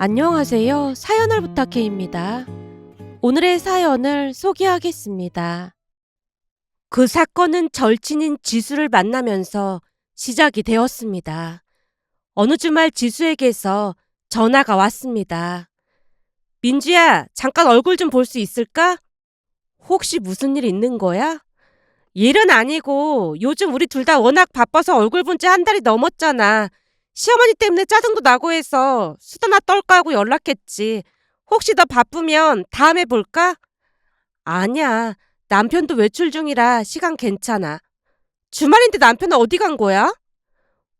안녕하세요. 사연을 부탁해입니다. 오늘의 사연을 소개하겠습니다. 그 사건은 절친인 지수를 만나면서 시작이 되었습니다. 어느 주말 지수에게서 전화가 왔습니다. 민주야, 잠깐 얼굴 좀 볼 수 있을까? 혹시 무슨 일 있는 거야? 일은 아니고 요즘 우리 둘 다 워낙 바빠서 얼굴 본 지 한 달이 넘었잖아. 시어머니 때문에 짜증도 나고 해서 수다나 떨까 하고 연락했지. 혹시 너 바쁘면 다음에 볼까? 아니야. 남편도 외출 중이라 시간 괜찮아. 주말인데 남편은 어디 간 거야?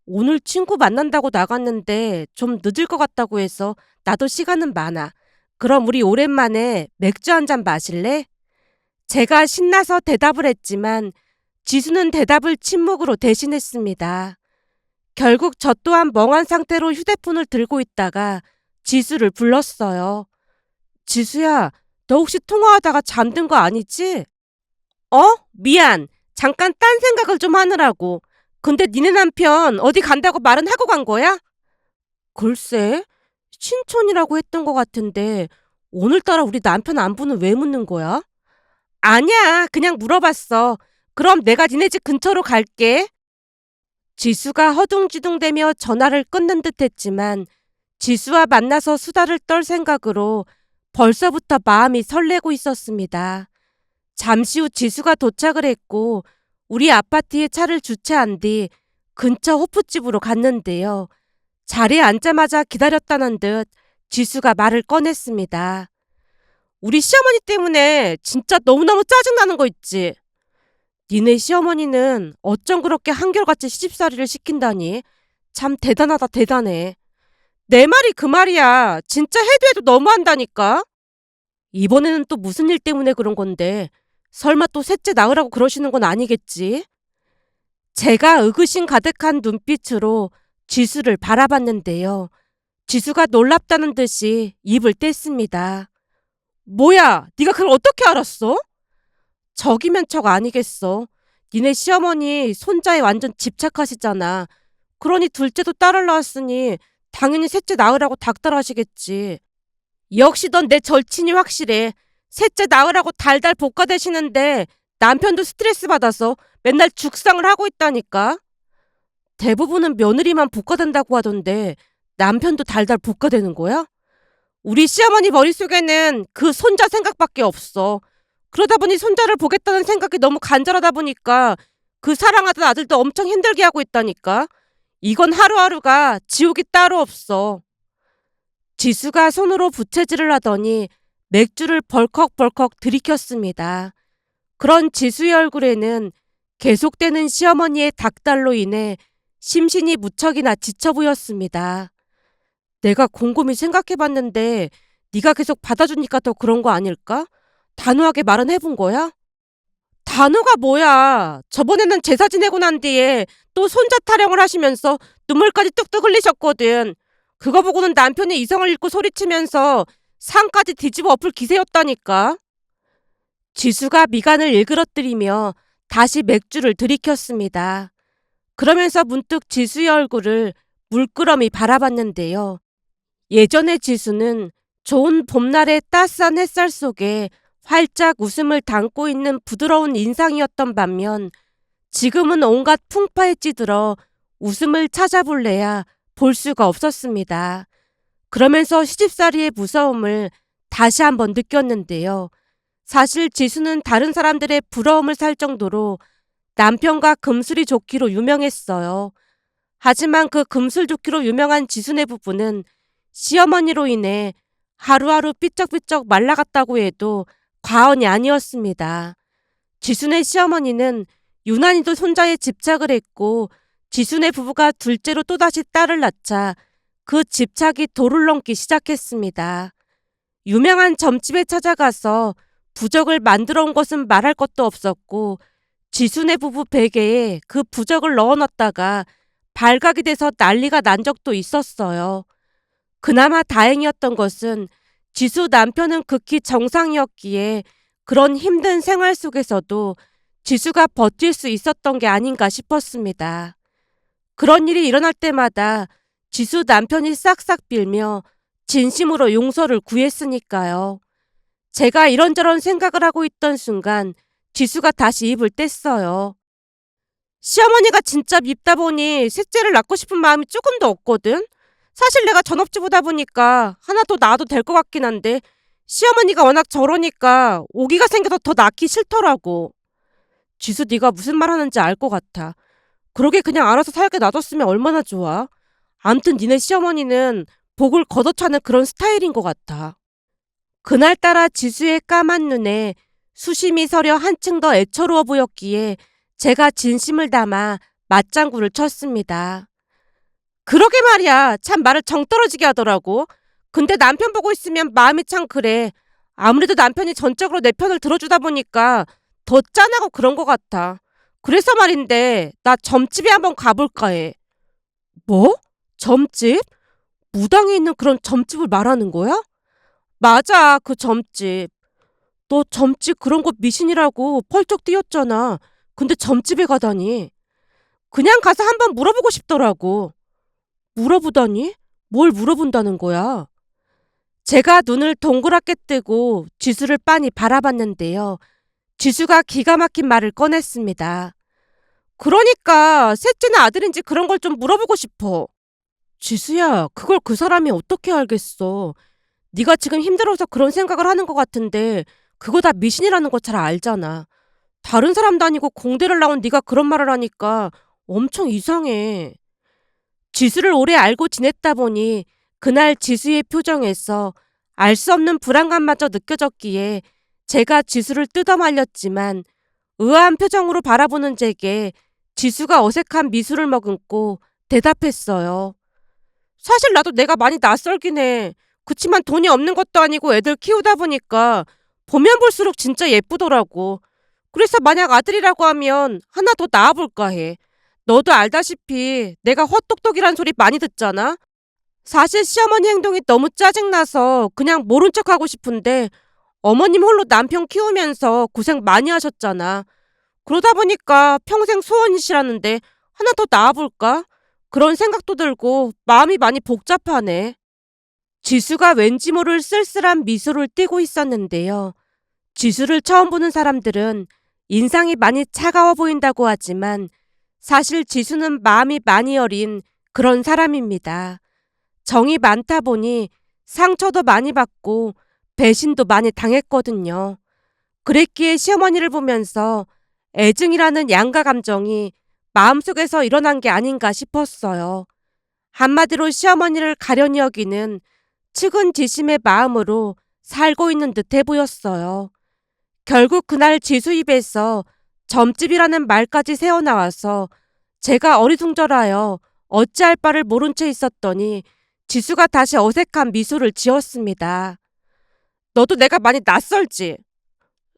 오늘 친구 만난다고 나갔는데 좀 늦을 것 같다고 해서 나도 시간은 많아. 그럼 우리 오랜만에 맥주 한 잔 마실래? 제가 신나서 대답을 했지만 지수는 대답을 침묵으로 대신했습니다. 결국 저 또한 멍한 상태로 휴대폰을 들고 있다가 지수를 불렀어요. 지수야, 너 혹시 통화하다가 잠든 거 아니지? 미안. 잠깐 딴 생각을 좀 하느라고. 근데 니네 남편 어디 간다고 말은 하고 간 거야? 글쎄, 신촌이라고 했던 것 같은데 오늘따라 우리 남편 안부는 왜 묻는 거야? 아니야, 그냥 물어봤어. 그럼 내가 니네 집 근처로 갈게. 지수가 허둥지둥대며 전화를 끊는 듯 했지만 지수와 만나서 수다를 떨 생각으로 벌써부터 마음이 설레고 있었습니다. 잠시 후 지수가 도착을 했고 우리 아파트에 차를 주차한 뒤 근처 호프집으로 갔는데요. 자리에 앉자마자 기다렸다는 듯 지수가 말을 꺼냈습니다. 우리 시어머니 때문에 진짜 너무너무 짜증나는 거 있지? 니네 시어머니는 어쩜 그렇게 한결같이 시집살이를 시킨다니? 참 대단하다 대단해. 내 말이 그 말이야. 진짜 해도 해도 너무한다니까? 이번에는 또 무슨 일 때문에 그런 건데 설마 또 셋째 낳으라고 그러시는 건 아니겠지? 제가 의구심 가득한 눈빛으로 지수를 바라봤는데요. 지수가 놀랍다는 듯이 입을 뗐습니다. 뭐야, 네가 그걸 어떻게 알았어? 적이면 적 아니겠어. 니네 시어머니 손자에 완전 집착하시잖아. 그러니 둘째도 딸을 낳았으니 당연히 셋째 낳으라고 닥달하시겠지. 역시 넌 내 절친이 확실해. 셋째 낳으라고 달달 볶아대시는데 남편도 스트레스 받아서 맨날 죽상을 하고 있다니까. 대부분은 며느리만 볶아댄다고 하던데 남편도 달달 볶아대는 거야? 우리 시어머니 머릿속에는 그 손자 생각밖에 없어. 그러다 보니 손자를 보겠다는 생각이 너무 간절하다 보니까 그 사랑하던 아들도 엄청 힘들게 하고 있다니까. 이건 하루하루가 지옥이 따로 없어. 지수가 손으로 부채질을 하더니 맥주를 벌컥벌컥 들이켰습니다. 그런 지수의 얼굴에는 계속되는 시어머니의 닥달로 인해 심신이 무척이나 지쳐 보였습니다. 내가 곰곰이 생각해봤는데 네가 계속 받아주니까 더 그런 거 아닐까? 단호하게 말은 해본 거야? 단호가 뭐야? 저번에는 제사 지내고 난 뒤에 또 손자 타령을 하시면서 눈물까지 뚝뚝 흘리셨거든. 그거 보고는 남편이 이성을 잃고 소리치면서 상까지 뒤집어 엎을 기세였다니까. 지수가 미간을 일그러뜨리며 다시 맥주를 들이켰습니다. 그러면서 문득 지수의 얼굴을 물끄러미 바라봤는데요. 예전의 지수는 좋은 봄날의 따스한 햇살 속에 활짝 웃음을 담고 있는 부드러운 인상이었던 반면 지금은 온갖 풍파에 찌들어 웃음을 찾아볼래야 볼 수가 없었습니다. 그러면서 시집살이의 무서움을 다시 한번 느꼈는데요. 사실 지수는 다른 사람들의 부러움을 살 정도로 남편과 금술이 좋기로 유명했어요. 하지만 그 금술 좋기로 유명한 지수네 부부는 시어머니로 인해 하루하루 삐쩍삐쩍 말라갔다고 해도 과언이 아니었습니다. 지수네 시어머니는 유난히도 손자에 집착을 했고 지수네 부부가 둘째로 또다시 딸을 낳자 그 집착이 도를 넘기 시작했습니다. 유명한 점집에 찾아가서 부적을 만들어 온 것은 말할 것도 없었고 지수네 부부 베개에 그 부적을 넣어놨다가 발각이 돼서 난리가 난 적도 있었어요. 그나마 다행이었던 것은 지수 남편은 극히 정상이었기에 그런 힘든 생활 속에서도 지수가 버틸 수 있었던 게 아닌가 싶었습니다. 그런 일이 일어날 때마다 지수 남편이 싹싹 빌며 진심으로 용서를 구했으니까요. 제가 이런저런 생각을 하고 있던 순간 지수가 다시 입을 뗐어요. 시어머니가 진짜 밉다 보니 셋째를 낳고 싶은 마음이 조금 더 없거든. 사실 내가 전업주부다 보니까 하나 더 낳아도 될 것 같긴 한데 시어머니가 워낙 저러니까 오기가 생겨서 더 낳기 싫더라고. 지수 네가 무슨 말 하는지 알 것 같아. 그러게 그냥 알아서 살게 놔뒀으면 얼마나 좋아. 암튼 니네 시어머니는 복을 걷어차는 그런 스타일인 것 같아. 그날따라 지수의 까만 눈에 수심이 서려 한층 더 애처로워 보였기에 제가 진심을 담아 맞장구를 쳤습니다. 그러게 말이야. 참 말을 정 떨어지게 하더라고. 근데 남편 보고 있으면 마음이 참 그래. 아무래도 남편이 전적으로 내 편을 들어주다 보니까 더 짠하고 그런 것 같아. 그래서 말인데 나 점집에 한번 가볼까 해. 뭐? 점집? 무당에 있는 그런 점집을 말하는 거야? 맞아, 그 점집. 너 점집 그런 거 미신이라고 펄쩍 뛰었잖아. 근데 점집에 가다니. 그냥 가서 한번 물어보고 싶더라고. 물어보다니? 뭘 물어본다는 거야? 제가 눈을 동그랗게 뜨고 지수를 빤히 바라봤는데요. 지수가 기가 막힌 말을 꺼냈습니다. 그러니까 셋째는 아들인지 그런 걸 좀 물어보고 싶어. 지수야, 그걸 그 사람이 어떻게 알겠어? 네가 지금 힘들어서 그런 생각을 하는 것 같은데 그거 다 미신이라는 거 잘 알잖아. 다른 사람도 아니고 공대를 나온 네가 그런 말을 하니까 엄청 이상해. 지수를 오래 알고 지냈다 보니 그날 지수의 표정에서 알 수 없는 불안감마저 느껴졌기에 제가 지수를 뜯어말렸지만 의아한 표정으로 바라보는 제게 지수가 어색한 미소를 머금고 대답했어요. 사실 나도 내가 많이 낯설긴 해. 그치만 돈이 없는 것도 아니고 애들 키우다 보니까 보면 볼수록 진짜 예쁘더라고. 그래서 만약 아들이라고 하면 하나 더 낳아볼까 해. 너도 알다시피 내가 헛똑똑이란 소리 많이 듣잖아. 사실 시어머니 행동이 너무 짜증나서 그냥 모른 척하고 싶은데 어머님 홀로 남편 키우면서 고생 많이 하셨잖아. 그러다 보니까 평생 소원이시라는데 하나 더 낳아볼까? 그런 생각도 들고 마음이 많이 복잡하네. 지수가 왠지 모를 쓸쓸한 미소를 띠고 있었는데요. 지수를 처음 보는 사람들은 인상이 많이 차가워 보인다고 하지만 사실 지수는 마음이 많이 여린 그런 사람입니다. 정이 많다 보니 상처도 많이 받고 배신도 많이 당했거든요. 그랬기에 시어머니를 보면서 애증이라는 양가 감정이 마음속에서 일어난 게 아닌가 싶었어요. 한마디로 시어머니를 가련히 여기는 측은지심의 마음으로 살고 있는 듯해 보였어요. 결국 그날 지수 입에서 점집이라는 말까지 새어나와서 제가 어리둥절하여 어찌할 바를 모른 채 있었더니 지수가 다시 어색한 미소를 지었습니다. 너도 내가 많이 낯설지?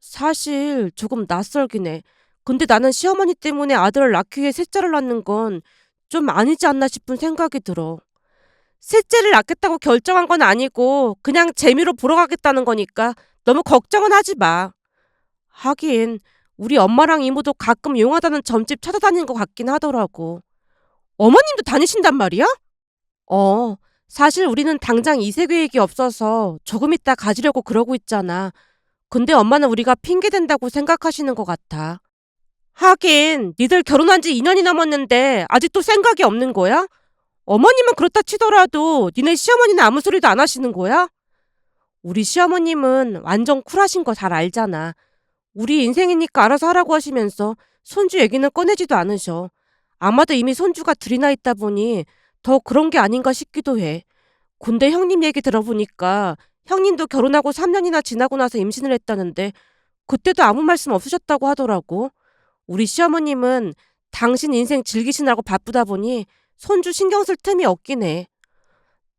사실 조금 낯설긴 해. 근데 나는 시어머니 때문에 아들을 낳기 위해 셋째를 낳는 건 좀 아니지 않나 싶은 생각이 들어. 셋째를 낳겠다고 결정한 건 아니고 그냥 재미로 보러 가겠다는 거니까 너무 걱정은 하지 마. 하긴 우리 엄마랑 이모도 가끔 용하다는 점집 찾아다니는 것 같긴 하더라고. 어머님도 다니신단 말이야? 어, 사실 우리는 당장 이세 계획이 없어서 조금 있다 가지려고 그러고 있잖아. 근데 엄마는 우리가 핑계 댄다고 생각하시는 것 같아. 하긴 니들 결혼한 지 2년이 넘었는데 아직도 생각이 없는 거야? 어머님은 그렇다 치더라도 니네 시어머니는 아무 소리도 안 하시는 거야? 우리 시어머님은 완전 쿨하신 거 잘 알잖아. 우리 인생이니까 알아서 하라고 하시면서 손주 얘기는 꺼내지도 않으셔. 아마도 이미 손주가 둘이나 있다 보니 더 그런 게 아닌가 싶기도 해. 근데 형님 얘기 들어보니까 형님도 결혼하고 3년이나 지나고 나서 임신을 했다는데 그때도 아무 말씀 없으셨다고 하더라고. 우리 시어머님은 당신 인생 즐기시느라고 바쁘다 보니 손주 신경 쓸 틈이 없긴 해.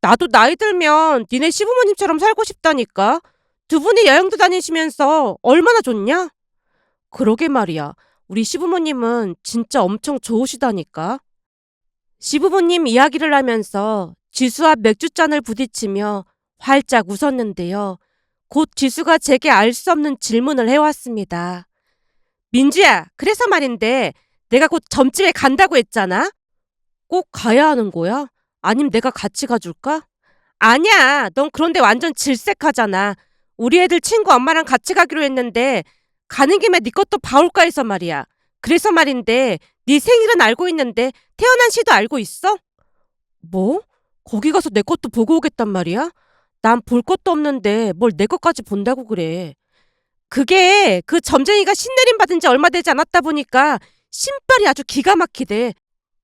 나도 나이 들면 니네 시부모님처럼 살고 싶다니까. 두 분이 여행도 다니시면서 얼마나 좋냐? 그러게 말이야. 우리 시부모님은 진짜 엄청 좋으시다니까. 시부모님 이야기를 하면서 지수와 맥주잔을 부딪히며 활짝 웃었는데요. 곧 지수가 제게 알 수 없는 질문을 해왔습니다. 민주야, 그래서 말인데 내가 곧 점집에 간다고 했잖아? 꼭 가야 하는 거야? 아님 내가 같이 가줄까? 아니야. 넌 그런데 완전 질색하잖아. 우리 애들 친구 엄마랑 같이 가기로 했는데 가는 김에 네 것도 봐올까 해서 말이야. 그래서 말인데 네 생일은 알고 있는데 태어난 시도 알고 있어? 뭐? 거기 가서 내 것도 보고 오겠단 말이야? 난 볼 것도 없는데 뭘 내 것까지 본다고 그래. 그게 그 점쟁이가 신내림 받은 지 얼마 되지 않았다 보니까 신발이 아주 기가 막히대.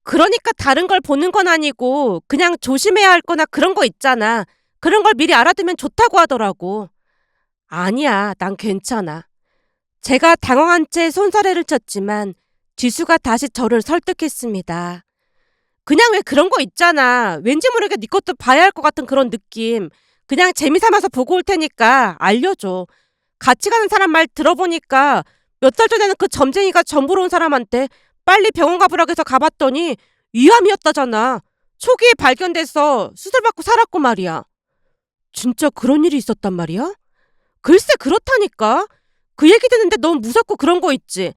그러니까 다른 걸 보는 건 아니고 그냥 조심해야 할 거나 그런 거 있잖아. 그런 걸 미리 알아두면 좋다고 하더라고. 아니야, 난 괜찮아. 제가 당황한 채 손사래를 쳤지만 지수가 다시 저를 설득했습니다. 그냥 왜 그런 거 있잖아. 왠지 모르게 네 것도 봐야 할 것 같은 그런 느낌. 그냥 재미삼아서 보고 올 테니까 알려줘. 같이 가는 사람 말 들어보니까 몇 달 전에는 그 점쟁이가 점 보러 온 사람한테 빨리 병원 가보라고 해서 가봤더니 위암이었다잖아. 초기에 발견돼서 수술받고 살았고 말이야. 진짜 그런 일이 있었단 말이야? 글쎄 그렇다니까. 그 얘기 듣는데 너무 무섭고 그런 거 있지.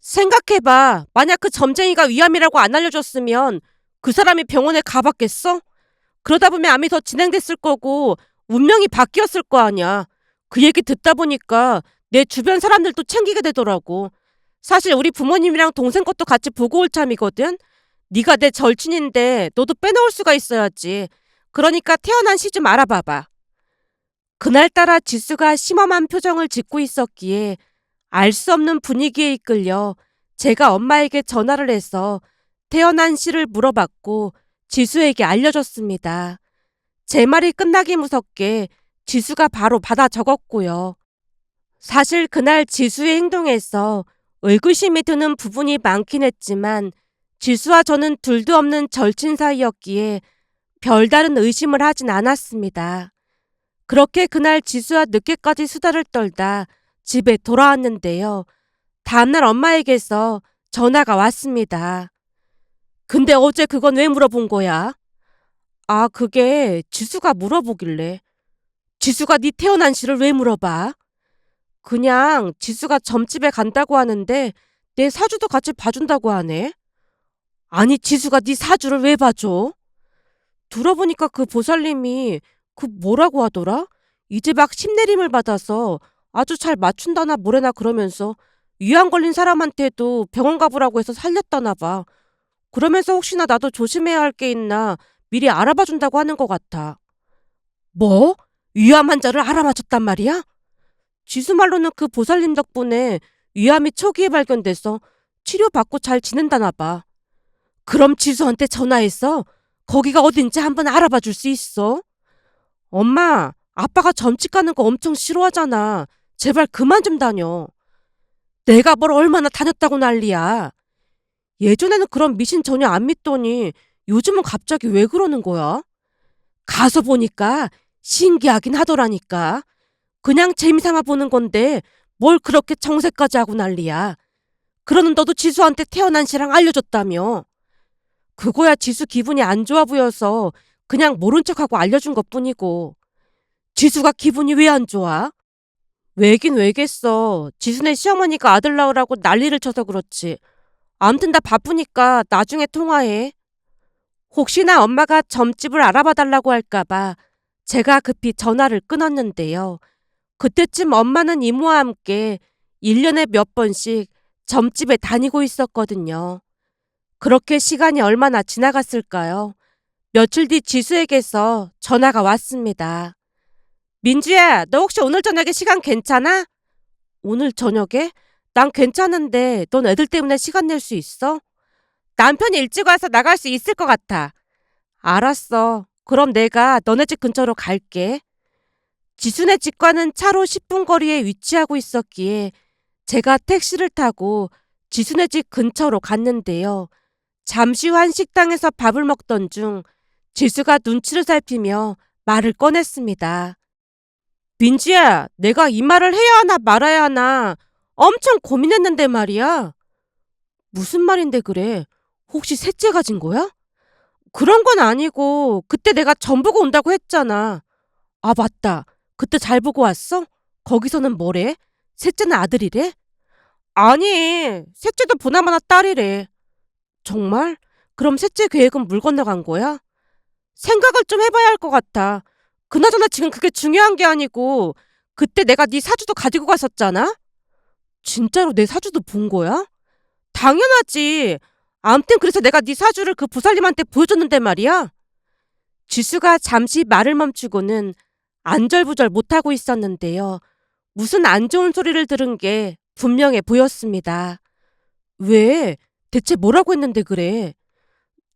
생각해봐. 만약 그 점쟁이가 위암이라고 안 알려줬으면 그 사람이 병원에 가봤겠어? 그러다 보면 암이 더 진행됐을 거고 운명이 바뀌었을 거 아니야. 그 얘기 듣다 보니까 내 주변 사람들도 챙기게 되더라고. 사실 우리 부모님이랑 동생 것도 같이 보고 올 참이거든. 네가 내 절친인데 너도 빼놓을 수가 있어야지. 그러니까 태어난 시 좀 알아봐봐. 그날따라 지수가 심험한 표정을 짓고 있었기에 알 수 없는 분위기에 이끌려 제가 엄마에게 전화를 해서 태어난 시를 물어봤고 지수에게 알려줬습니다. 제 말이 끝나기 무섭게 지수가 바로 받아 적었고요. 사실 그날 지수의 행동에서 의구심이 드는 부분이 많긴 했지만 지수와 저는 둘도 없는 절친 사이였기에 별다른 의심을 하진 않았습니다. 그렇게 그날 지수와 늦게까지 수다를 떨다 집에 돌아왔는데요. 다음날 엄마에게서 전화가 왔습니다. 근데 어제 그건 왜 물어본 거야? 아, 그게 지수가 물어보길래. 지수가 네 태어난 시를 왜 물어봐? 그냥 지수가 점집에 간다고 하는데 내 사주도 같이 봐준다고 하네. 아니, 지수가 네 사주를 왜 봐줘? 들어보니까 그 보살님이 그 뭐라고 하더라? 이제 막 신내림을 받아서 아주 잘 맞춘다나 뭐래나 그러면서 위암 걸린 사람한테도 병원 가보라고 해서 살렸다나 봐. 그러면서 혹시나 나도 조심해야 할 게 있나 미리 알아봐 준다고 하는 것 같아. 뭐? 위암 환자를 알아맞혔단 말이야? 지수 말로는 그 보살님 덕분에 위암이 초기에 발견돼서 치료받고 잘 지낸다나 봐. 그럼 지수한테 전화해서 거기가 어딘지 한번 알아봐 줄 수 있어? 엄마, 아빠가 점집 가는 거 엄청 싫어하잖아. 제발 그만 좀 다녀. 내가 뭘 얼마나 다녔다고 난리야. 예전에는 그런 미신 전혀 안 믿더니 요즘은 갑자기 왜 그러는 거야? 가서 보니까 신기하긴 하더라니까. 그냥 재미삼아 보는 건데 뭘 그렇게 정색까지 하고 난리야. 그러는 너도 지수한테 태어난 시랑 알려줬다며. 그거야 지수 기분이 안 좋아 보여서 그냥 모른 척하고 알려준 것뿐이고. 지수가 기분이 왜 안 좋아? 왜긴 왜겠어. 지수네 시어머니가 아들 낳으라고 난리를 쳐서 그렇지. 암튼 나 바쁘니까 나중에 통화해. 혹시나 엄마가 점집을 알아봐 달라고 할까봐 제가 급히 전화를 끊었는데요. 그때쯤 엄마는 이모와 함께 1년에 몇 번씩 점집에 다니고 있었거든요. 그렇게 시간이 얼마나 지나갔을까요? 며칠 뒤 지수에게서 전화가 왔습니다. 민주야, 너 혹시 오늘 저녁에 시간 괜찮아? 오늘 저녁에? 난 괜찮은데 넌 애들 때문에 시간 낼 수 있어? 남편이 일찍 와서 나갈 수 있을 것 같아. 알았어. 그럼 내가 너네 집 근처로 갈게. 지수네 집과는 차로 10분 거리에 위치하고 있었기에 제가 택시를 타고 지수네 집 근처로 갔는데요. 잠시 후 한 식당에서 밥을 먹던 중 지수가 눈치를 살피며 말을 꺼냈습니다. 민지야, 내가 이 말을 해야 하나 말아야 하나 엄청 고민했는데 말이야. 무슨 말인데 그래? 혹시 셋째 가진 거야? 그런 건 아니고 그때 내가 점 보고 온다고 했잖아. 아, 맞다. 그때 잘 보고 왔어? 거기서는 뭐래? 셋째는 아들이래? 아니, 셋째도 보나마나 딸이래. 정말? 그럼 셋째 계획은 물 건너간 거야? 생각을 좀 해봐야 할 것 같아. 그나저나 지금 그게 중요한 게 아니고 그때 내가 네 사주도 가지고 갔었잖아? 진짜로 내 사주도 본 거야? 당연하지. 암튼 그래서 내가 네 사주를 그 보살님한테 보여줬는데 말이야. 지수가 잠시 말을 멈추고는 안절부절 못하고 있었는데요. 무슨 안 좋은 소리를 들은 게 분명해 보였습니다. 왜? 대체 뭐라고 했는데 그래?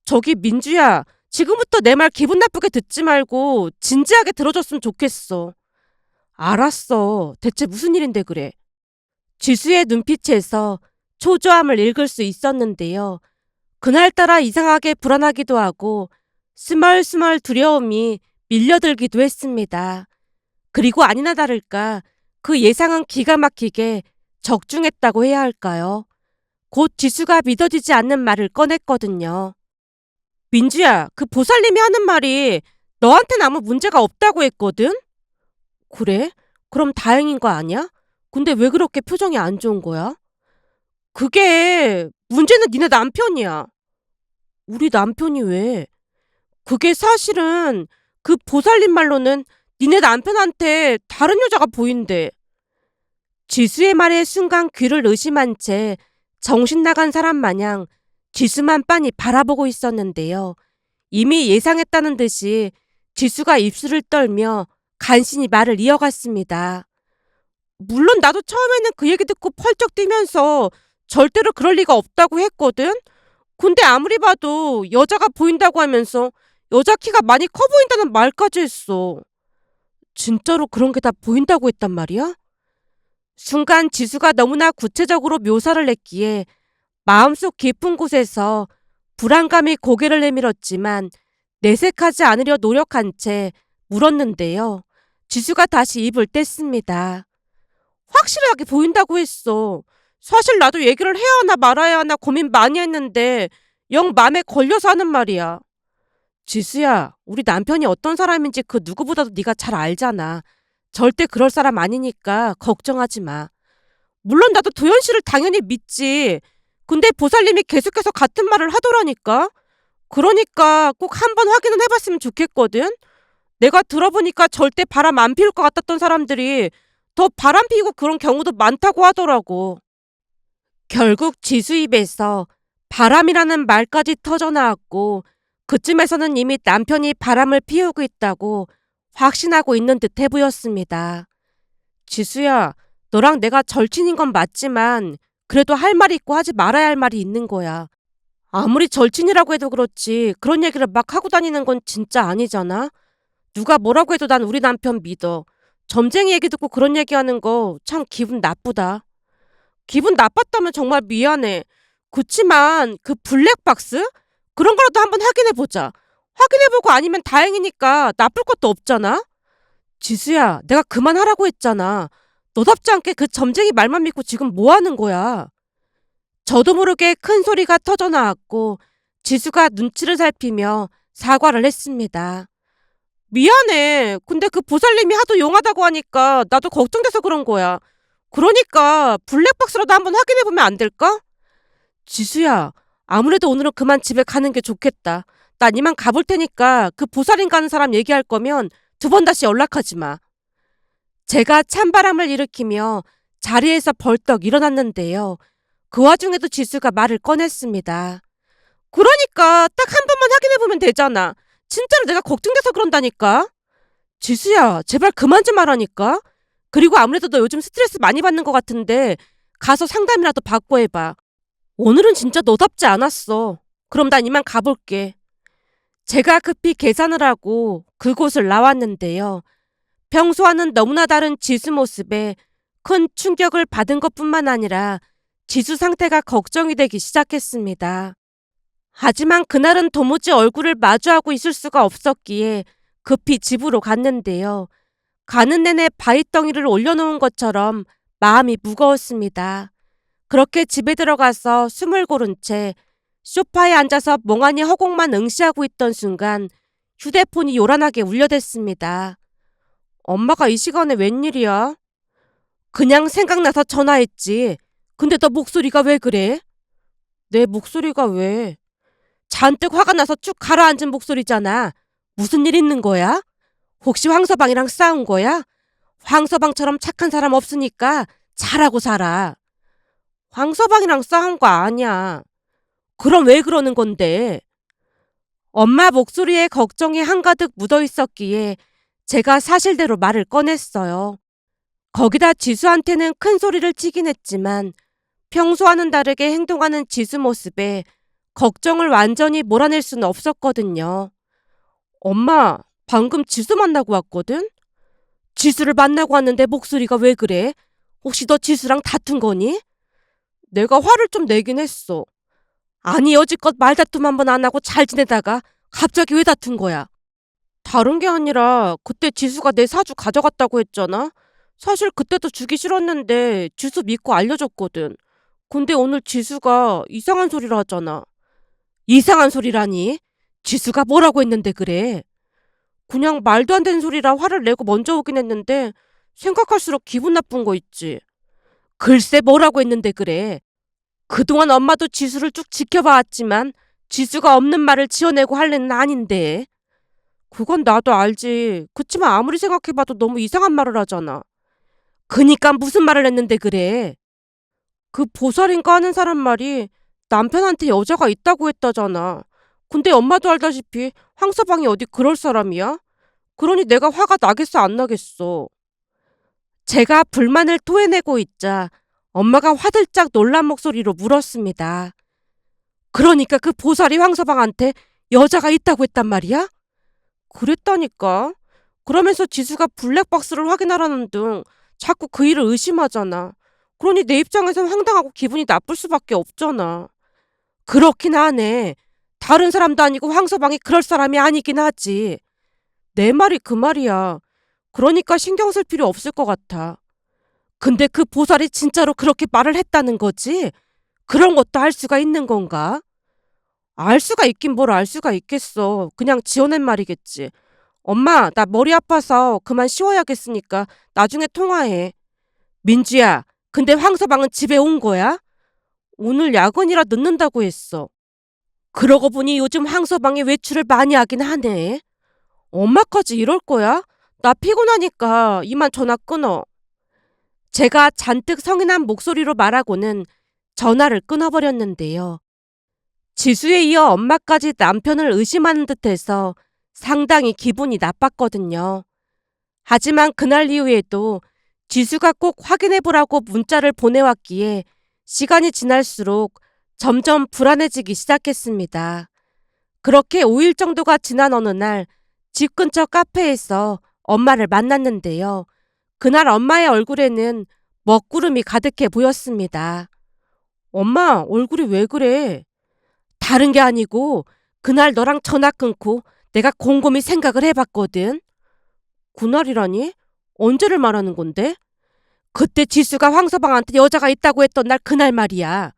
저기 민주야, 지금부터 내 말 기분 나쁘게 듣지 말고 진지하게 들어줬으면 좋겠어. 알았어. 대체 무슨 일인데 그래? 지수의 눈빛에서 초조함을 읽을 수 있었는데요. 그날따라 이상하게 불안하기도 하고 스멀스멀 두려움이 밀려들기도 했습니다. 그리고 아니나 다를까 그 예상은 기가 막히게 적중했다고 해야 할까요? 곧 지수가 믿어지지 않는 말을 꺼냈거든요. 민주야, 그 보살님이 하는 말이 너한테는 아무 문제가 없다고 했거든? 그래? 그럼 다행인 거 아니야? 근데 왜 그렇게 표정이 안 좋은 거야? 그게 문제는 니네 남편이야. 우리 남편이 왜? 그게 사실은 그 보살님 말로는 니네 남편한테 다른 여자가 보인대. 지수의 말에 순간 귀를 의심한 채 정신 나간 사람 마냥 지수만 빤히 바라보고 있었는데요. 이미 예상했다는 듯이 지수가 입술을 떨며 간신히 말을 이어갔습니다. 물론 나도 처음에는 그 얘기 듣고 펄쩍 뛰면서 절대로 그럴 리가 없다고 했거든? 근데 아무리 봐도 여자가 보인다고 하면서 여자 키가 많이 커 보인다는 말까지 했어. 진짜로 그런 게 다 보인다고 했단 말이야? 순간 지수가 너무나 구체적으로 묘사를 했기에 마음속 깊은 곳에서 불안감이 고개를 내밀었지만 내색하지 않으려 노력한 채 물었는데요. 지수가 다시 입을 뗐습니다. 확실하게 보인다고 했어. 사실 나도 얘기를 해야 하나 말아야 하나 고민 많이 했는데 영 맘에 걸려서 하는 말이야. 지수야, 우리 남편이 어떤 사람인지 그 누구보다도 네가 잘 알잖아. 절대 그럴 사람 아니니까 걱정하지 마. 물론 나도 도현 씨를 당연히 믿지. 근데 보살님이 계속해서 같은 말을 하더라니까. 그러니까 꼭 한번 확인은 해봤으면 좋겠거든. 내가 들어보니까 절대 바람 안 피울 것 같았던 사람들이 더 바람 피우고 그런 경우도 많다고 하더라고. 결국 지수 입에서 바람이라는 말까지 터져나왔고 그쯤에서는 이미 남편이 바람을 피우고 있다고 확신하고 있는 듯해 보였습니다. 지수야, 너랑 내가 절친인 건 맞지만 그래도 할 말이 있고 하지 말아야 할 말이 있는 거야. 아무리 절친이라고 해도 그렇지 그런 얘기를 막 하고 다니는 건 진짜 아니잖아. 누가 뭐라고 해도 난 우리 남편 믿어. 점쟁이 얘기 듣고 그런 얘기하는 거 참 기분 나쁘다. 기분 나빴다면 정말 미안해. 그치만 그 블랙박스? 그런 거라도 한번 확인해보자. 확인해보고 아니면 다행이니까 나쁠 것도 없잖아. 지수야, 내가 그만하라고 했잖아. 너답지 않게 그 점쟁이 말만 믿고 지금 뭐 하는 거야? 저도 모르게 큰 소리가 터져나왔고 지수가 눈치를 살피며 사과를 했습니다. 미안해. 근데 그 보살님이 하도 용하다고 하니까 나도 걱정돼서 그런 거야. 그러니까 블랙박스라도 한번 확인해보면 안 될까? 지수야, 아무래도 오늘은 그만 집에 가는 게 좋겠다. 난 이만 가볼 테니까 그 보살인 가는 사람 얘기할 거면 두 번 다시 연락하지 마. 제가 찬바람을 일으키며 자리에서 벌떡 일어났는데요. 그 와중에도 지수가 말을 꺼냈습니다. 그러니까 딱 한 번만 확인해보면 되잖아. 진짜로 내가 걱정돼서 그런다니까. 지수야, 제발 그만 좀 하라니까. 그리고 아무래도 너 요즘 스트레스 많이 받는 것 같은데 가서 상담이라도 받고 해봐. 오늘은 진짜 너답지 않았어. 그럼 난 이만 가볼게. 제가 급히 계산을 하고 그곳을 나왔는데요. 평소와는 너무나 다른 지수 모습에 큰 충격을 받은 것뿐만 아니라 지수 상태가 걱정이 되기 시작했습니다. 하지만 그날은 도무지 얼굴을 마주하고 있을 수가 없었기에 급히 집으로 갔는데요. 가는 내내 바위덩이를 올려놓은 것처럼 마음이 무거웠습니다. 그렇게 집에 들어가서 숨을 고른 채 소파에 앉아서 멍하니 허공만 응시하고 있던 순간 휴대폰이 요란하게 울려댔습니다. 엄마가 이 시간에 웬일이야? 그냥 생각나서 전화했지. 근데 너 목소리가 왜 그래? 내 목소리가 왜? 잔뜩 화가 나서 쭉 가라앉은 목소리잖아. 무슨 일 있는 거야? 혹시 황서방이랑 싸운 거야? 황서방처럼 착한 사람 없으니까 잘하고 살아. 황서방이랑 싸운 거 아니야. 그럼 왜 그러는 건데? 엄마 목소리에 걱정이 한가득 묻어 있었기에 제가 사실대로 말을 꺼냈어요. 거기다 지수한테는 큰 소리를 치긴 했지만 평소와는 다르게 행동하는 지수 모습에 걱정을 완전히 몰아낼 수는 없었거든요. 엄마, 방금 지수 만나고 왔거든? 지수를 만나고 왔는데 목소리가 왜 그래? 혹시 너 지수랑 다툰 거니? 내가 화를 좀 내긴 했어. 아니, 여지껏 말다툼 한 번 안 하고 잘 지내다가 갑자기 왜 다툰 거야? 다른 게 아니라 그때 지수가 내 사주 가져갔다고 했잖아? 사실 그때도 주기 싫었는데 지수 믿고 알려줬거든. 근데 오늘 지수가 이상한 소리를 하잖아. 이상한 소리라니? 지수가 뭐라고 했는데 그래? 그냥 말도 안 되는 소리라 화를 내고 먼저 오긴 했는데 생각할수록 기분 나쁜 거 있지. 글쎄 뭐라고 했는데 그래. 그동안 엄마도 지수를 쭉 지켜봐왔지만 지수가 없는 말을 지어내고 할 애는 아닌데. 그건 나도 알지. 그치만 아무리 생각해봐도 너무 이상한 말을 하잖아. 그니까 무슨 말을 했는데 그래. 그 보살인가 하는 사람 말이 남편한테 여자가 있다고 했다잖아. 근데 엄마도 알다시피 황서방이 어디 그럴 사람이야? 그러니 내가 화가 나겠어 안 나겠어. 제가 불만을 토해내고 있자 엄마가 화들짝 놀란 목소리로 물었습니다. 그러니까 그 보살이 황서방한테 여자가 있다고 했단 말이야? 그랬다니까. 그러면서 지수가 블랙박스를 확인하라는 등 자꾸 그 일을 의심하잖아. 그러니 내 입장에선 황당하고 기분이 나쁠 수밖에 없잖아. 그렇긴 하네. 다른 사람도 아니고 황서방이 그럴 사람이 아니긴 하지. 내 말이 그 말이야. 그러니까 신경 쓸 필요 없을 것 같아. 근데 그 보살이 진짜로 그렇게 말을 했다는 거지? 그런 것도 알 수가 있는 건가? 알 수가 있긴 뭘 알 수가 있겠어. 그냥 지어낸 말이겠지. 엄마, 나 머리 아파서 그만 쉬어야겠으니까 나중에 통화해. 민주야, 근데 황서방은 집에 온 거야? 오늘 야근이라 늦는다고 했어. 그러고 보니 요즘 황서방이 외출을 많이 하긴 하네. 엄마까지 이럴 거야? 나 피곤하니까 이만 전화 끊어. 제가 잔뜩 성이 난 목소리로 말하고는 전화를 끊어버렸는데요. 지수에 이어 엄마까지 남편을 의심하는 듯해서 상당히 기분이 나빴거든요. 하지만 그날 이후에도 지수가 꼭 확인해보라고 문자를 보내왔기에 시간이 지날수록 점점 불안해지기 시작했습니다. 그렇게 5일 정도가 지난 어느 날 집 근처 카페에서 엄마를 만났는데요. 그날 엄마의 얼굴에는 먹구름이 가득해 보였습니다. 엄마, 얼굴이 왜 그래? 다른 게 아니고 그날 너랑 전화 끊고 내가 곰곰이 생각을 해봤거든. 그날이라니? 언제를 말하는 건데? 그때 지수가 황서방한테 여자가 있다고 했던 날 그날 말이야.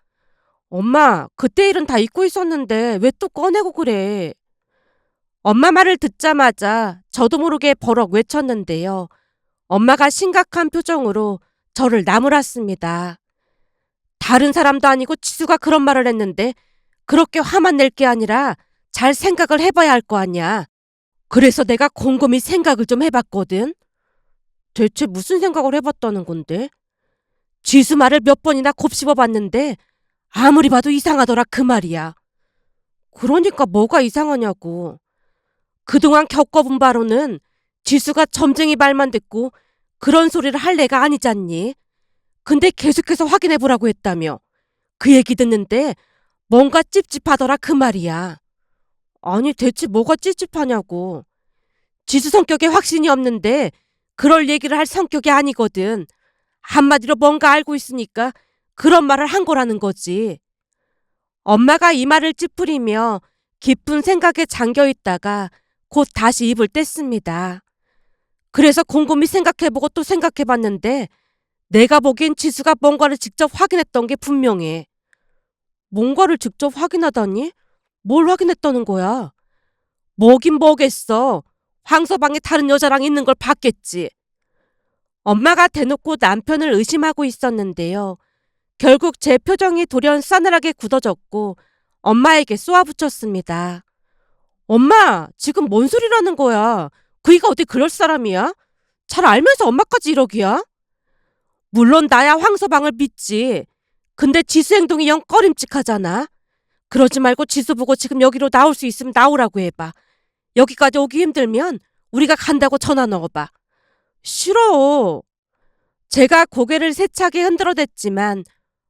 엄마, 그때 일은 다 잊고 있었는데 왜 또 꺼내고 그래? 엄마 말을 듣자마자 저도 모르게 버럭 외쳤는데요. 엄마가 심각한 표정으로 저를 나무랐습니다. 다른 사람도 아니고 지수가 그런 말을 했는데 그렇게 화만 낼 게 아니라 잘 생각을 해봐야 할 거 아니야. 그래서 내가 곰곰이 생각을 좀 해봤거든. 대체 무슨 생각을 해봤다는 건데? 지수 말을 몇 번이나 곱씹어봤는데 아무리 봐도 이상하더라 그 말이야. 그러니까 뭐가 이상하냐고. 그동안 겪어본 바로는 지수가 점쟁이 말만 듣고 그런 소리를 할 애가 아니잖니. 근데 계속해서 확인해보라고 했다며. 그 얘기 듣는데 뭔가 찝찝하더라 그 말이야. 아니 대체 뭐가 찝찝하냐고. 지수 성격에 확신이 없는데 그럴 얘기를 할 성격이 아니거든. 한마디로 뭔가 알고 있으니까 그런 말을 한 거라는 거지. 엄마가 이 말을 찌푸리며 깊은 생각에 잠겨 있다가 곧 다시 입을 뗐습니다. 그래서 곰곰이 생각해보고 또 생각해봤는데 내가 보기엔 지수가 뭔가를 직접 확인했던 게 분명해. 뭔가를 직접 확인하다니? 뭘 확인했다는 거야? 뭐긴 뭐겠어. 황서방이 다른 여자랑 있는 걸 봤겠지. 엄마가 대놓고 남편을 의심하고 있었는데요. 결국 제 표정이 돌연 싸늘하게 굳어졌고 엄마에게 쏘아붙였습니다. 엄마, 지금 뭔 소리라는 거야? 그이가 어디 그럴 사람이야? 잘 알면서 엄마까지 이러기야? 물론 나야 황서방을 믿지. 근데 지수 행동이 영 꺼림칙하잖아. 그러지 말고 지수 보고 지금 여기로 나올 수 있으면 나오라고 해봐. 여기까지 오기 힘들면 우리가 간다고 전화 넣어봐. 싫어. 제가 고개를 세차게 흔들어댔지만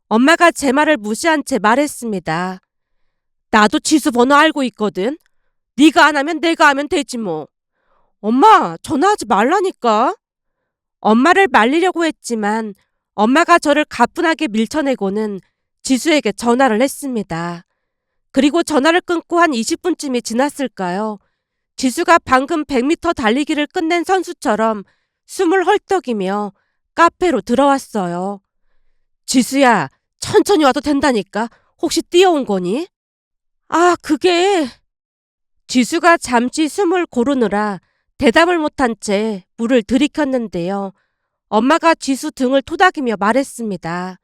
엄마가 제 말을 무시한 채 말했습니다. 나도 지수 번호 알고 있거든. 네가 안 하면 내가 하면 되지 뭐. 엄마, 전화하지 말라니까. 엄마를 말리려고 했지만 엄마가 저를 가뿐하게 밀쳐내고는 지수에게 전화를 했습니다. 그리고 전화를 끊고 한 20분쯤이 지났을까요? 지수가 방금 100m 달리기를 끝낸 선수처럼 숨을 헐떡이며 카페로 들어왔어요. 지수야, 천천히 와도 된다니까. 혹시 뛰어온 거니? 아, 그게... 지수가 잠시 숨을 고르느라 대답을 못한 채 물을 들이켰는데요. 엄마가 지수 등을 토닥이며 말했습니다.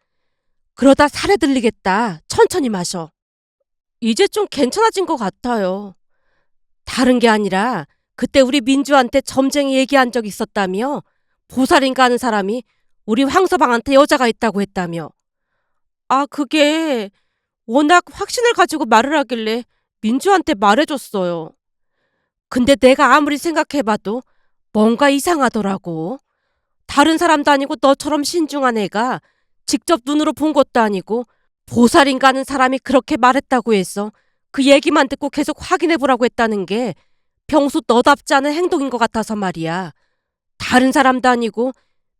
그러다 살에 들리겠다. 천천히 마셔. 이제 좀 괜찮아진 것 같아요. 다른 게 아니라 그때 우리 민주한테 점쟁이 얘기한 적 있었다며? 보살인가 하는 사람이 우리 황서방한테 여자가 있다고 했다며. 아, 그게 워낙 확신을 가지고 말을 하길래 민주한테 말해줬어요. 근데 내가 아무리 생각해봐도 뭔가 이상하더라고. 다른 사람도 아니고 너처럼 신중한 애가 직접 눈으로 본 것도 아니고 보살인가 하는 사람이 그렇게 말했다고 해서 그 얘기만 듣고 계속 확인해보라고 했다는 게 평소 너답지 않은 행동인 것 같아서 말이야. 다른 사람도 아니고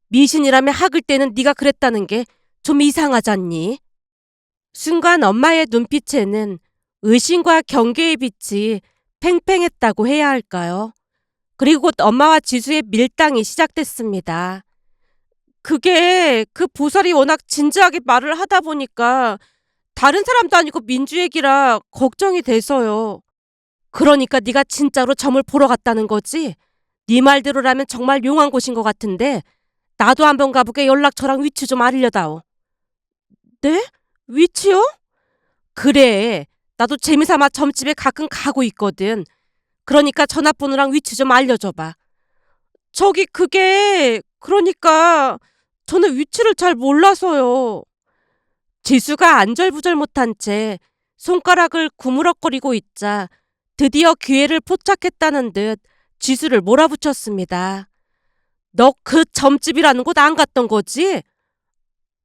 미신이라며 학을 때는 네가 그랬다는 게 좀 이상하잖니? 순간 엄마의 눈빛에는 의심과 경계의 빛이 팽팽했다고 해야 할까요? 그리고 곧 엄마와 지수의 밀당이 시작됐습니다. 그게 그 보살이 워낙 진지하게 말을 하다 보니까 다른 사람도 아니고 민주 얘기라 걱정이 돼서요. 그러니까 네가 진짜로 점을 보러 갔다는 거지? 네 말대로라면 정말 용한 곳인 것 같은데 나도 한번 가보게 연락처랑 위치 좀 알려다오. 네? 위치요? 그래. 나도 재미삼아 점집에 가끔 가고 있거든. 그러니까 전화번호랑 위치 좀 알려줘봐. 저기 그러니까 저는 위치를 잘 몰라서요. 지수가 안절부절 못한 채 손가락을 구무럭거리고 있자 드디어 기회를 포착했다는 듯 지수를 몰아붙였습니다. 너 그 점집이라는 곳 안 갔던 거지?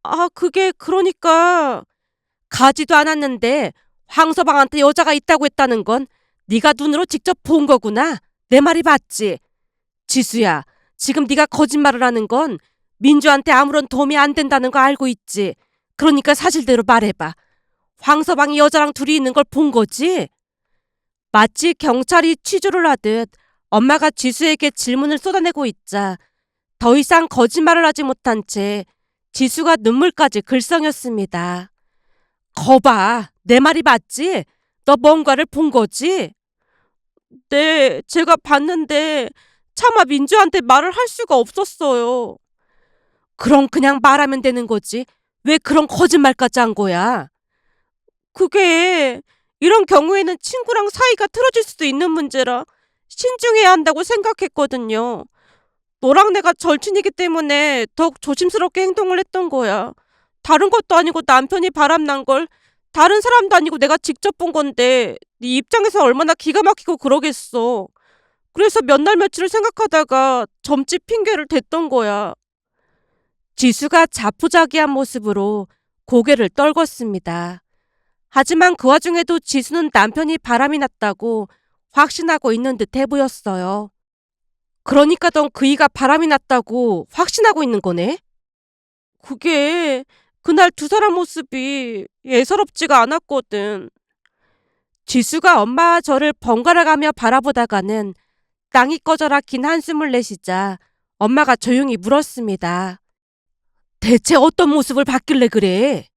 아, 그러니까 가지도 않았는데 황서방한테 여자가 있다고 했다는 건 네가 눈으로 직접 본 거구나. 내 말이 맞지? 지수야, 지금 네가 거짓말을 하는 건 민주한테 아무런 도움이 안 된다는 거 알고 있지? 그러니까 사실대로 말해봐. 황서방이 여자랑 둘이 있는 걸 본 거지? 마치 경찰이 취조를 하듯 엄마가 지수에게 질문을 쏟아내고 있자 더 이상 거짓말을 하지 못한 채 지수가 눈물까지 글썽였습니다. 거봐, 내 말이 맞지? 너 뭔가를 본 거지? 네, 제가 봤는데 차마 민주한테 말을 할 수가 없었어요. 그럼 그냥 말하면 되는 거지. 왜 그런 거짓말까지 한 거야? 그게 이런 경우에는 친구랑 사이가 틀어질 수도 있는 문제라 신중해야 한다고 생각했거든요. 너랑 내가 절친이기 때문에 더욱 조심스럽게 행동을 했던 거야. 다른 것도 아니고 남편이 바람난 걸 다른 사람도 아니고 내가 직접 본 건데 네 입장에서 얼마나 기가 막히고 그러겠어. 그래서 몇 날 며칠을 생각하다가 점집 핑계를 댔던 거야. 지수가 자포자기한 모습으로 고개를 떨궜습니다. 하지만 그 와중에도 지수는 남편이 바람이 났다고 확신하고 있는 듯해 보였어요. 그러니까 넌 그이가 바람이 났다고 확신하고 있는 거네? 그게 그날 두 사람 모습이 예사롭지가 않았거든. 지수가 엄마와 저를 번갈아가며 바라보다가는 땅이 꺼져라 긴 한숨을 내쉬자 엄마가 조용히 물었습니다. 대체 어떤 모습을 봤길래 그래?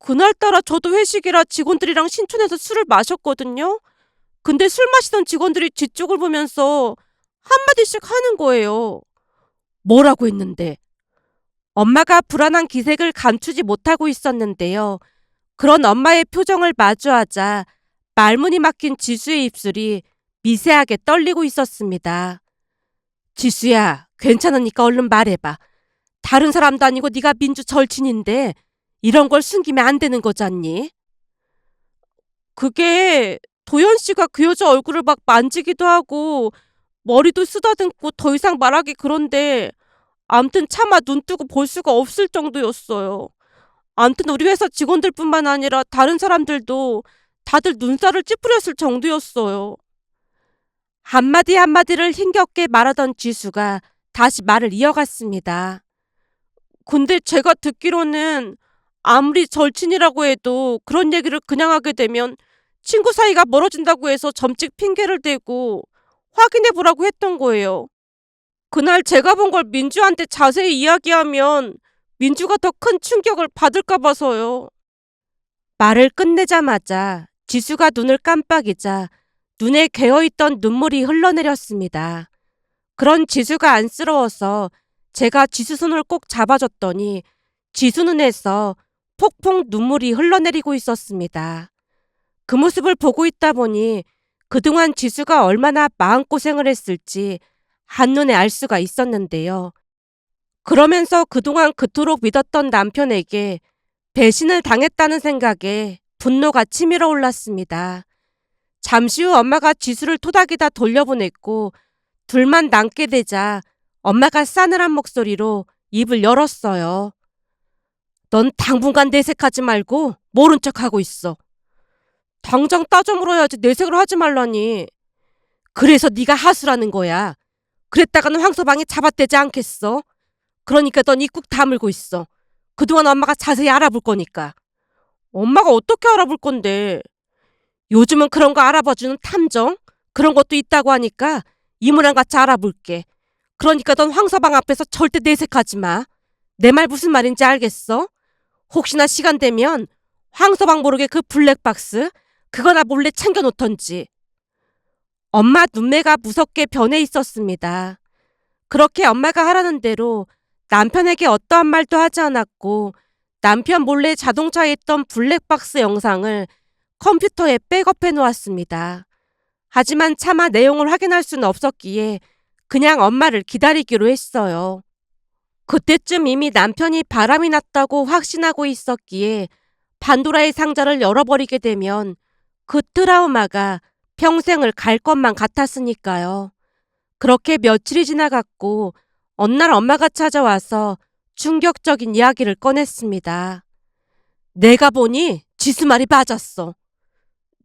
그날따라 저도 회식이라 직원들이랑 신촌에서 술을 마셨거든요. 근데 술 마시던 직원들이 뒤쪽을 보면서 한마디씩 하는 거예요. 뭐라고 했는데? 엄마가 불안한 기색을 감추지 못하고 있었는데요. 그런 엄마의 표정을 마주하자 말문이 막힌 지수의 입술이 미세하게 떨리고 있었습니다. 지수야, 괜찮으니까 얼른 말해봐. 다른 사람도 아니고 네가 민주 절친인데 이런 걸 숨기면 안 되는 거잖니? 그게 도연 씨가 그 여자 얼굴을 막 만지기도 하고 머리도 쓰다듬고 더 이상 말하기 그런데 암튼 차마 눈 뜨고 볼 수가 없을 정도였어요. 암튼 우리 회사 직원들뿐만 아니라 다른 사람들도 다들 눈살을 찌푸렸을 정도였어요. 한마디 한마디를 힘겹게 말하던 지수가 다시 말을 이어갔습니다. 근데 제가 듣기로는 아무리 절친이라고 해도 그런 얘기를 그냥 하게 되면 친구 사이가 멀어진다고 해서 점찍 핑계를 대고 확인해 보라고 했던 거예요. 그날 제가 본 걸 민주한테 자세히 이야기하면 민주가 더 큰 충격을 받을까 봐서요. 말을 끝내자마자 지수가 눈을 깜빡이자 눈에 괴어있던 눈물이 흘러내렸습니다. 그런 지수가 안쓰러워서 제가 지수 손을 꼭 잡아줬더니 지수 눈에서 폭풍 눈물이 흘러내리고 있었습니다. 그 모습을 보고 있다 보니 그동안 지수가 얼마나 마음고생을 했을지 한눈에 알 수가 있었는데요. 그러면서 그동안 그토록 믿었던 남편에게 배신을 당했다는 생각에 분노가 치밀어 올랐습니다. 잠시 후 엄마가 지수를 토닥이다 돌려보냈고 둘만 남게 되자 엄마가 싸늘한 목소리로 입을 열었어요. 넌 당분간 내색하지 말고 모른 척하고 있어. 당장 따져 물어야지 내색을 하지 말라니. 그래서 네가 하수라는 거야. 그랬다가는 황서방이 잡아떼지 않겠어? 그러니까 넌 입국 다물고 있어. 그동안 엄마가 자세히 알아볼 거니까. 엄마가 어떻게 알아볼 건데? 요즘은 그런 거 알아봐주는 탐정? 그런 것도 있다고 하니까 이모랑 같이 알아볼게. 그러니까 넌 황서방 앞에서 절대 내색하지 마. 내 말 무슨 말인지 알겠어? 혹시나 시간 되면 황서방 모르게 그 블랙박스 그거나 몰래 챙겨놓던지. 엄마 눈매가 무섭게 변해 있었습니다. 그렇게 엄마가 하라는 대로 남편에게 어떠한 말도 하지 않았고 남편 몰래 자동차에 있던 블랙박스 영상을 컴퓨터에 백업해 놓았습니다. 하지만 차마 내용을 확인할 수는 없었기에 그냥 엄마를 기다리기로 했어요. 그때쯤 이미 남편이 바람이 났다고 확신하고 있었기에 판도라의 상자를 열어버리게 되면 그 트라우마가 평생을 갈 것만 같았으니까요. 그렇게 며칠이 지나갔고 어느 날 엄마가 찾아와서 충격적인 이야기를 꺼냈습니다. 내가 보니 지수 말이 맞았어.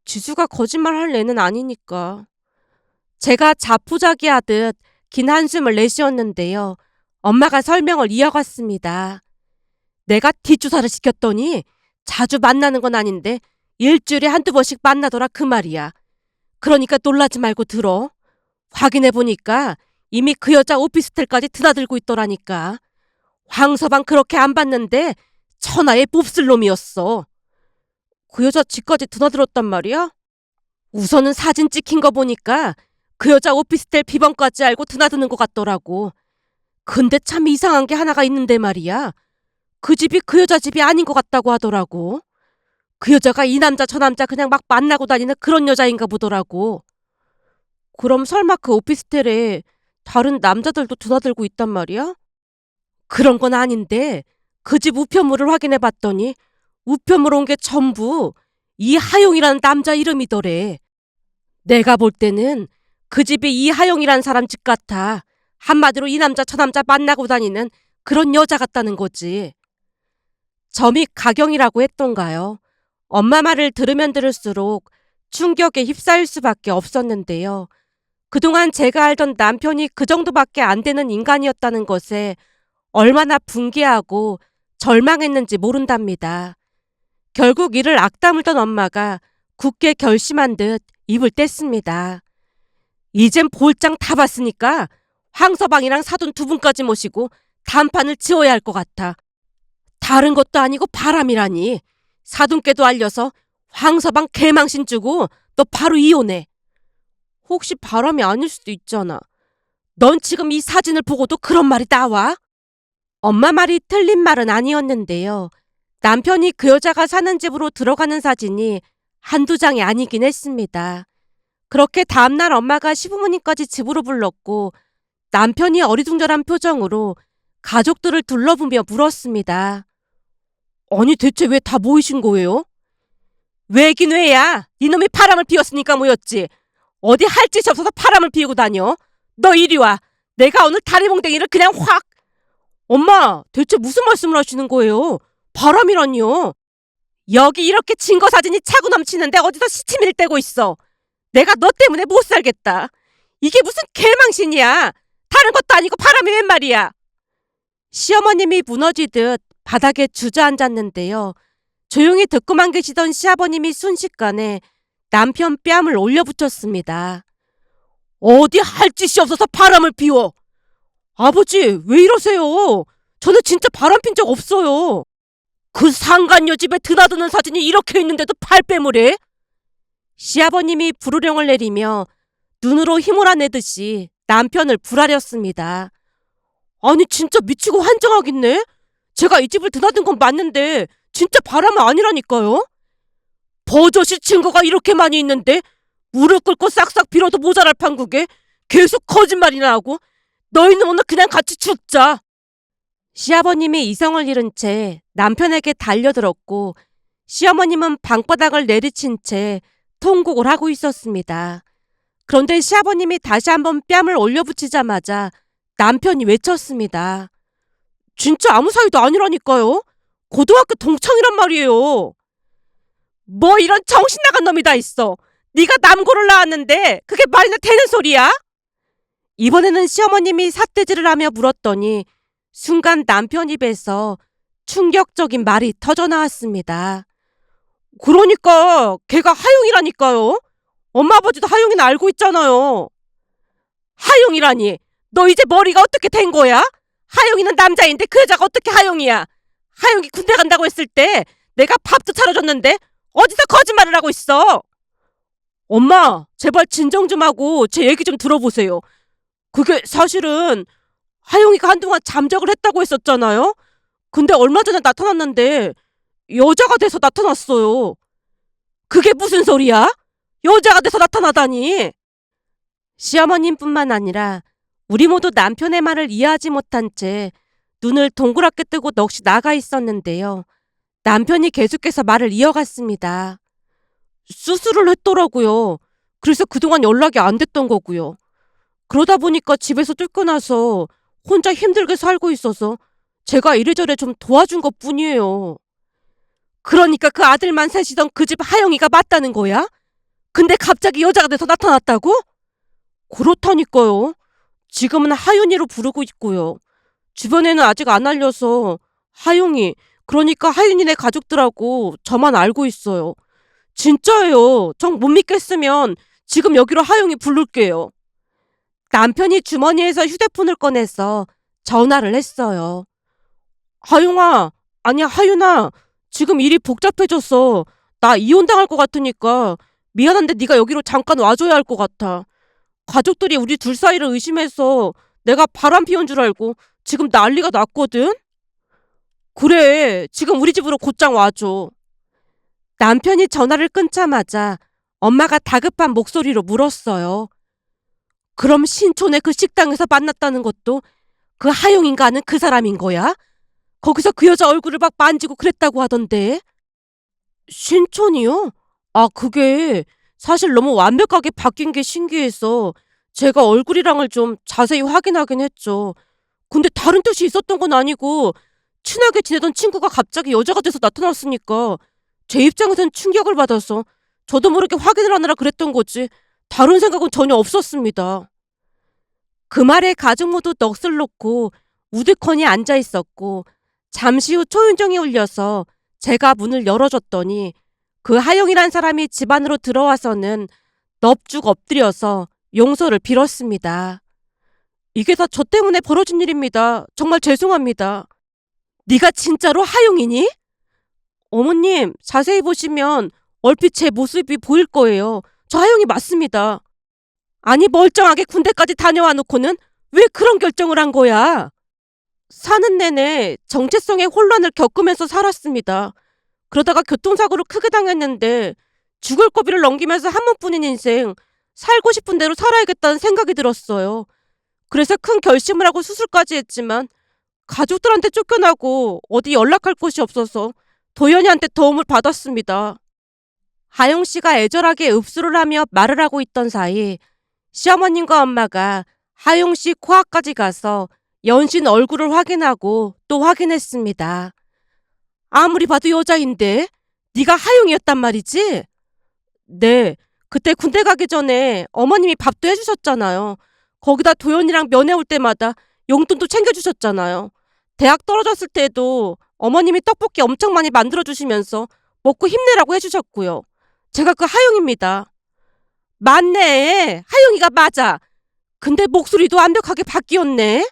지수가 거짓말할 애는 아니니까. 제가 자포자기하듯 긴 한숨을 내쉬었는데요. 엄마가 설명을 이어갔습니다. 내가 뒷조사를 시켰더니 자주 만나는 건 아닌데 일주일에 한두 번씩 만나더라 그 말이야. 그러니까 놀라지 말고 들어. 확인해보니까 이미 그 여자 오피스텔까지 드나들고 있더라니까. 황서방 그렇게 안 봤는데 천하의 몹쓸 놈이었어. 그 여자 집까지 드나들었단 말이야? 우선은 사진 찍힌 거 보니까 그 여자 오피스텔 비번까지 알고 드나드는 것 같더라고. 근데 참 이상한 게 하나가 있는데 말이야. 그 집이 그 여자 집이 아닌 것 같다고 하더라고. 그 여자가 이 남자 저 남자 그냥 막 만나고 다니는 그런 여자인가 보더라고. 그럼 설마 그 오피스텔에 다른 남자들도 드나들고 있단 말이야? 그런 건 아닌데 그 집 우편물을 확인해 봤더니 우편물 온 게 전부 이하용이라는 남자 이름이더래. 내가 볼 때는 그 집이 이하용이라는 사람 집 같아. 한마디로 이 남자 저 남자 만나고 다니는 그런 여자 같다는 거지. 점이 가경이라고 했던가요? 엄마 말을 들으면 들을수록 충격에 휩싸일 수밖에 없었는데요. 그동안 제가 알던 남편이 그 정도밖에 안 되는 인간이었다는 것에 얼마나 분개하고 절망했는지 모른답니다. 결국 이를 악다물던 엄마가 굳게 결심한 듯 입을 뗐습니다. 이젠 볼장 다 봤으니까 황서방이랑 사돈 두 분까지 모시고 단판을 지어야 할 것 같아. 다른 것도 아니고 바람이라니. 사돈께도 알려서 황서방 개망신 주고 너 바로 이혼해. 혹시 바람이 아닐 수도 있잖아. 넌 지금 이 사진을 보고도 그런 말이 나와? 엄마 말이 틀린 말은 아니었는데요. 남편이 그 여자가 사는 집으로 들어가는 사진이 한두 장이 아니긴 했습니다. 그렇게 다음날 엄마가 시부모님까지 집으로 불렀고 남편이 어리둥절한 표정으로 가족들을 둘러보며 물었습니다. 아니 대체 왜 다 모이신 거예요? 왜긴 왜야. 니놈이 바람을 피웠으니까 모였지. 어디 할 짓이 없어서 바람을 피우고 다녀. 너 이리 와. 내가 오늘 다리몽댕이를 그냥 확. 엄마 대체 무슨 말씀을 하시는 거예요? 바람이라니요. 여기 이렇게 증거 사진이 차고 넘치는데 어디서 시치미를 떼고 있어. 내가 너 때문에 못 살겠다. 이게 무슨 개망신이야. 다른 것도 아니고 바람이 웬 말이야. 시어머님이 무너지듯 바닥에 주저앉았는데요. 조용히 듣고만 계시던 시아버님이 순식간에 남편 뺨을 올려붙였습니다. 어디 할 짓이 없어서 바람을 피워. 아버지 왜 이러세요? 저는 진짜 바람 핀 적 없어요. 그 상간녀 집에 드나드는 사진이 이렇게 있는데도 발뺌을 해? 시아버님이 불호령을 내리며 눈으로 휘몰아내듯이 남편을 불아렸습니다. 아니 진짜 미치고 환장하겠네? 제가 이 집을 드나든 건 맞는데 진짜 바람은 아니라니까요? 버젓이 증거가 이렇게 많이 있는데 무릎 꿇고 싹싹 빌어도 모자랄 판국에 계속 거짓말이나 하고 너희는 오늘 그냥 같이 죽자. 시아버님이 이성을 잃은 채 남편에게 달려들었고 시어머님은 방바닥을 내리친 채 통곡을 하고 있었습니다. 그런데 시아버님이 다시 한번 뺨을 올려붙이자마자 남편이 외쳤습니다. 진짜 아무 사이도 아니라니까요. 고등학교 동창이란 말이에요. 뭐 이런 정신 나간 놈이 다 있어. 네가 남고를 나왔는데 그게 말이나 되는 소리야? 이번에는 시어머님이 삿대질을 하며 물었더니 순간 남편 입에서 충격적인 말이 터져나왔습니다. 그러니까 걔가 하용이라니까요. 엄마 아버지도 하용이는 알고 있잖아요. 하용이라니. 너 이제 머리가 어떻게 된 거야? 하용이는 남자인데 그 여자가 어떻게 하용이야? 하용이 군대 간다고 했을 때 내가 밥도 차려줬는데 어디서 거짓말을 하고 있어? 엄마 제발 진정 좀 하고 제 얘기 좀 들어보세요. 그게 사실은 하용이가 한동안 잠적을 했다고 했었잖아요. 근데 얼마 전에 나타났는데 여자가 돼서 나타났어요. 그게 무슨 소리야? 여자가 돼서 나타나다니. 시어머님뿐만 아니라 우리 모두 남편의 말을 이해하지 못한 채 눈을 동그랗게 뜨고 넋이 나가 있었는데요. 남편이 계속해서 말을 이어갔습니다. 수술을 했더라고요. 그래서 그동안 연락이 안 됐던 거고요. 그러다 보니까 집에서 쫓겨나서 혼자 힘들게 살고 있어서 제가 이래저래 좀 도와준 것 뿐이에요. 그러니까 그 아들만 셋이던 그 집 하영이가 맞다는 거야? 근데 갑자기 여자가 돼서 나타났다고? 그렇다니까요. 지금은 하윤이로 부르고 있고요. 주변에는 아직 안 알려서 하용이, 그러니까 하윤이네 가족들하고 저만 알고 있어요. 진짜예요. 정 못 믿겠으면 지금 여기로 하용이 부를게요. 남편이 주머니에서 휴대폰을 꺼내서 전화를 했어요. 하용아, 아니야 하윤아, 지금 일이 복잡해졌어. 나 이혼당할 것 같으니까 미안한데 네가 여기로 잠깐 와줘야 할 것 같아. 가족들이 우리 둘 사이를 의심해서 내가 바람 피운 줄 알고 지금 난리가 났거든? 그래, 지금 우리 집으로 곧장 와줘. 남편이 전화를 끊자마자 엄마가 다급한 목소리로 물었어요. 그럼 신촌의 그 식당에서 만났다는 것도 그 하용인가 하는 그 사람인 거야? 거기서 그 여자 얼굴을 막 만지고 그랬다고 하던데. 신촌이요? 아, 그게 사실 너무 완벽하게 바뀐 게 신기해서 제가 얼굴이랑을 좀 자세히 확인하긴 했죠. 근데 다른 뜻이 있었던 건 아니고 친하게 지내던 친구가 갑자기 여자가 돼서 나타났으니까 제 입장에선 충격을 받아서 저도 모르게 확인을 하느라 그랬던 거지 다른 생각은 전혀 없었습니다. 그 말에 가족 모두 넋을 놓고 우두커니 앉아 있었고 잠시 후 초인종이 울려서 제가 문을 열어줬더니 그 하영이란 사람이 집 안으로 들어와서는 넙죽 엎드려서 용서를 빌었습니다. 이게 다 저 때문에 벌어진 일입니다. 정말 죄송합니다. 네가 진짜로 하용이니? 어머님, 자세히 보시면 얼핏 제 모습이 보일 거예요. 저 하용이 맞습니다. 아니 멀쩡하게 군대까지 다녀와 놓고는 왜 그런 결정을 한 거야? 사는 내내 정체성의 혼란을 겪으면서 살았습니다. 그러다가 교통사고를 크게 당했는데 죽을 고비를 넘기면서 한 번뿐인 인생 살고 싶은 대로 살아야겠다는 생각이 들었어요. 그래서 큰 결심을 하고 수술까지 했지만 가족들한테 쫓겨나고 어디 연락할 곳이 없어서 도연이한테 도움을 받았습니다. 하영 씨가 애절하게 읍수를 하며 말을 하고 있던 사이 시어머님과 엄마가 하영 씨 코앞까지 가서 연신 얼굴을 확인하고 또 확인했습니다. 아무리 봐도 여자인데 네가 하영이었단 말이지? 네. 그때 군대 가기 전에 어머님이 밥도 해주셨잖아요. 거기다 도연이랑 면회 올 때마다 용돈도 챙겨주셨잖아요. 대학 떨어졌을 때도 어머님이 떡볶이 엄청 많이 만들어주시면서 먹고 힘내라고 해주셨고요. 제가 그 하영입니다. 맞네. 하영이가 맞아. 근데 목소리도 완벽하게 바뀌었네.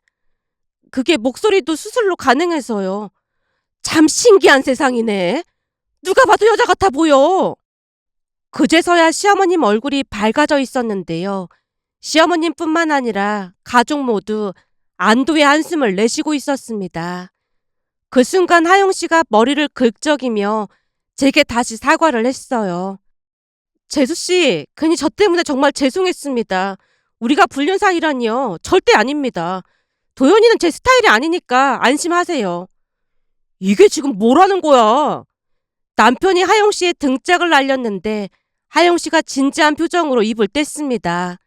그게 목소리도 수술로 가능해서요. 참 신기한 세상이네. 누가 봐도 여자 같아 보여. 그제서야 시어머님 얼굴이 밝아져 있었는데요. 시어머님뿐만 아니라 가족 모두 안도의 한숨을 내쉬고 있었습니다. 그 순간 하영 씨가 머리를 긁적이며 제게 다시 사과를 했어요. 재수 씨, 괜히 저 때문에 정말 죄송했습니다. 우리가 불륜 사이라니요. 절대 아닙니다. 도연이는 제 스타일이 아니니까 안심하세요. 이게 지금 뭐라는 거야? 남편이 하영 씨의 등짝을 날렸는데 하영 씨가 진지한 표정으로 입을 뗐습니다.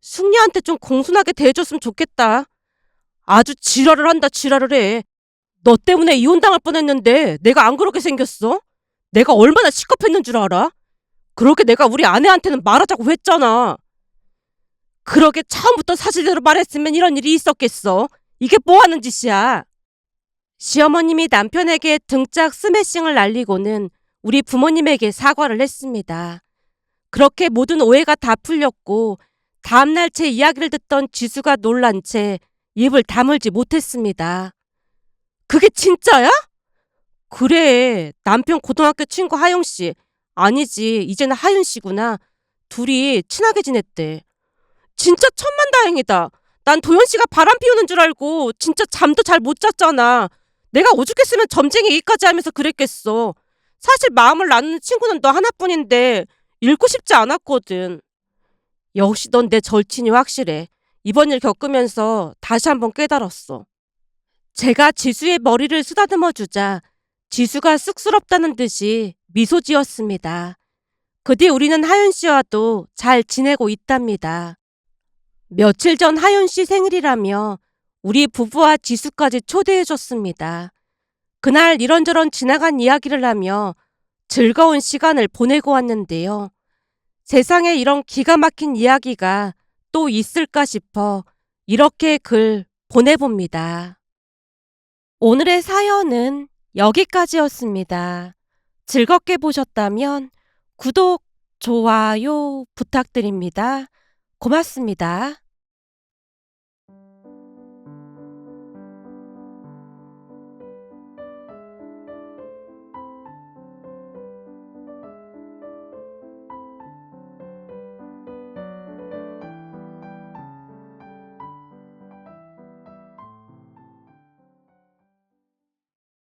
숙녀한테 좀 공손하게 대해줬으면 좋겠다. 아주 지랄을 한다 지랄을 해. 너 때문에 이혼당할 뻔했는데 내가 안 그렇게 생겼어? 내가 얼마나 시겁했는 줄 알아? 그렇게 내가 우리 아내한테는 말하자고 했잖아. 그러게 처음부터 사실대로 말했으면 이런 일이 있었겠어. 이게 뭐하는 짓이야. 시어머님이 남편에게 등짝 스매싱을 날리고는 우리 부모님에게 사과를 했습니다. 그렇게 모든 오해가 다 풀렸고 다음날 제 이야기를 듣던 지수가 놀란 채 입을 다물지 못했습니다. 그게 진짜야? 그래. 남편 고등학교 친구 하영씨. 아니지. 이제는 하윤씨구나. 둘이 친하게 지냈대. 진짜 천만다행이다. 난 도연씨가 바람 피우는 줄 알고 진짜 잠도 잘 못 잤잖아. 내가 오죽했으면 점쟁이 얘기까지 하면서 그랬겠어. 사실 마음을 나누는 친구는 너 하나뿐인데 잃고 싶지 않았거든. 역시 넌 내 절친이 확실해. 이번 일 겪으면서 다시 한번 깨달았어. 제가 지수의 머리를 쓰다듬어 주자 지수가 쑥스럽다는 듯이 미소 지었습니다. 그 뒤 우리는 하윤 씨와도 잘 지내고 있답니다. 며칠 전 하윤 씨 생일이라며 우리 부부와 지수까지 초대해 줬습니다. 그날 이런저런 지나간 이야기를 하며 즐거운 시간을 보내고 왔는데요. 세상에 이런 기가 막힌 이야기가 또 있을까 싶어 이렇게 글 보내봅니다. 오늘의 사연은 여기까지였습니다. 즐겁게 보셨다면 구독, 좋아요 부탁드립니다. 고맙습니다.